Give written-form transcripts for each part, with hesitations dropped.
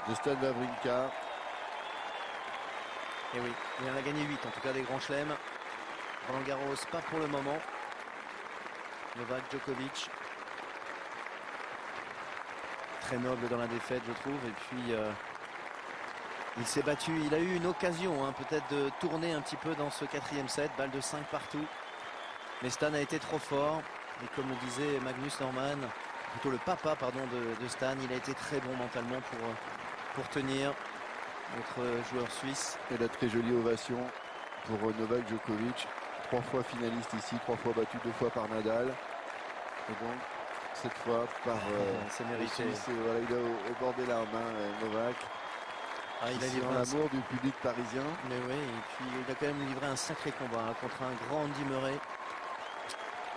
de Stan Wawrinka. Et oui, il en a gagné 8 en tout cas des grands chelems. Roland Garros, pas pour le moment. Novak Djokovic. Très noble dans la défaite, je trouve. Et puis, il s'est battu. Il a eu une occasion, peut-être, de tourner un petit peu dans ce quatrième set. Balle de 5 partout. Mais Stan a été trop fort. Et comme le disait Magnus Norman, plutôt le papa, pardon, de Stan, il a été très bon mentalement pour tenir notre joueur suisse. Et la très jolie ovation pour Novak Djokovic. 3 fois finaliste ici, 3 fois battu, 2 fois par Nadal. Et donc, cette fois par c'est mérité. Suisse. Et voilà, il est au bord des larmes, Novak. Il a livré l'amour du public parisien. Mais oui, et puis il a quand même livré un sacré combat contre un grand Andy Murray,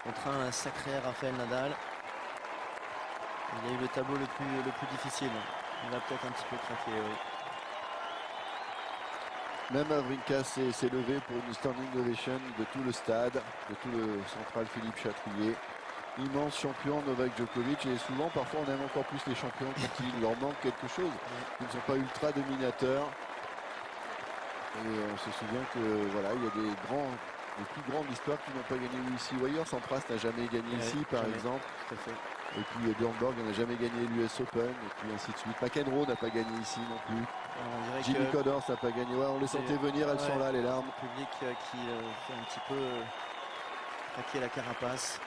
contre un sacré Rafael Nadal. Il a eu le tableau le plus difficile. Il va peut-être un petit peu craquer, oui. Même Wawrinka s'est levé pour une standing ovation de tout le stade, de tout le central Philippe Chatrier. Immense champion Novak Djokovic, et souvent parfois on aime encore plus les champions quand il leur manque quelque chose. Ils ne sont pas ultra dominateurs. Et on se souvient que voilà, il y a les plus grands de l'histoire qui n'ont pas gagné ici ou ailleurs. Sampras n'a jamais gagné ici par exemple. Tout à fait. Et puis Björn Borg n'a jamais gagné l'US Open, et puis ainsi de suite. McEnroe n'a pas gagné ici non plus. Jimmy Connors n'a pas gagné. Ouais, on les sentait venir, elles sont là, les larmes. Le public qui fait un petit peu craquer la carapace.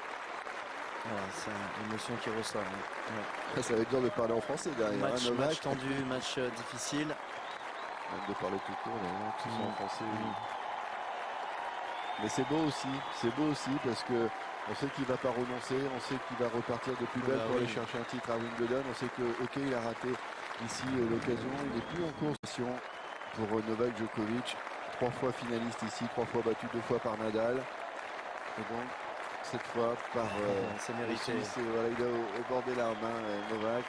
Voilà, c'est une émotion qui ressort. Ouais. Ça va être dur de parler en français derrière. Match tendu, match difficile. Même de parler tout court, d'ailleurs, tout ça en français. Mais c'est beau aussi parce que on sait qu'il ne va pas renoncer, on sait qu'il va repartir de plus belle pour aller chercher un titre à Wimbledon. On sait que, ok, il a raté ici l'occasion, il n'est plus en course pour Novak Djokovic. 3 fois finaliste ici, 3 fois battu, 2 fois par Nadal. Et donc, cette fois par c'est mérité. Suisse. Et voilà, il est au bord des larmes, Novak.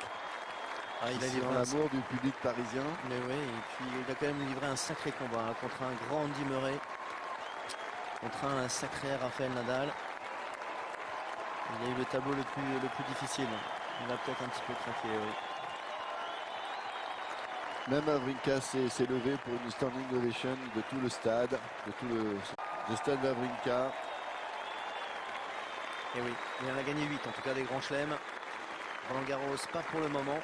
Il a livré l'amour du public parisien. Mais oui, et puis il a quand même livré un sacré combat contre un grand Andy Murray, contre un sacré Rafael Nadal. Il a eu le tableau le plus difficile. Il va peut-être un petit peu craquer, oui. Même Wawrinka s'est levé pour une standing ovation de tout le stade, de Stan Wawrinka. Et oui, il en a gagné 8 en tout cas des grands chelems. Roland Garros, pas pour le moment.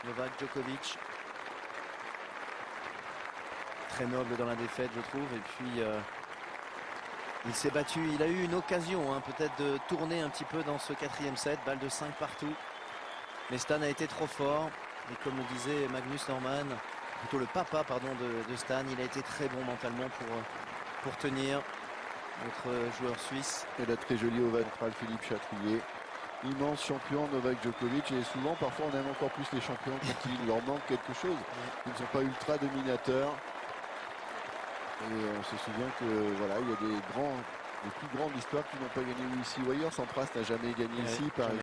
Novak Djokovic. Très noble dans la défaite, je trouve. Et puis, il s'est battu. Il a eu une occasion, peut-être, de tourner un petit peu dans ce quatrième set. Balle de 5 partout. Mais Stan a été trop fort. Et comme le disait Magnus Norman, plutôt le papa, pardon, de Stan, il a été très bon mentalement pour tenir notre joueur suisse. Et la très jolie ovation centrale Philippe Chatrier. Immense champion Novak Djokovic, et souvent parfois on aime encore plus les champions quand il leur manque quelque chose. Ils ne sont pas ultra dominateurs. Et on se souvient que voilà, il y a les plus grands de l'histoire qui n'ont pas gagné ici ou ailleurs. Sampras n'a jamais gagné ici par exemple.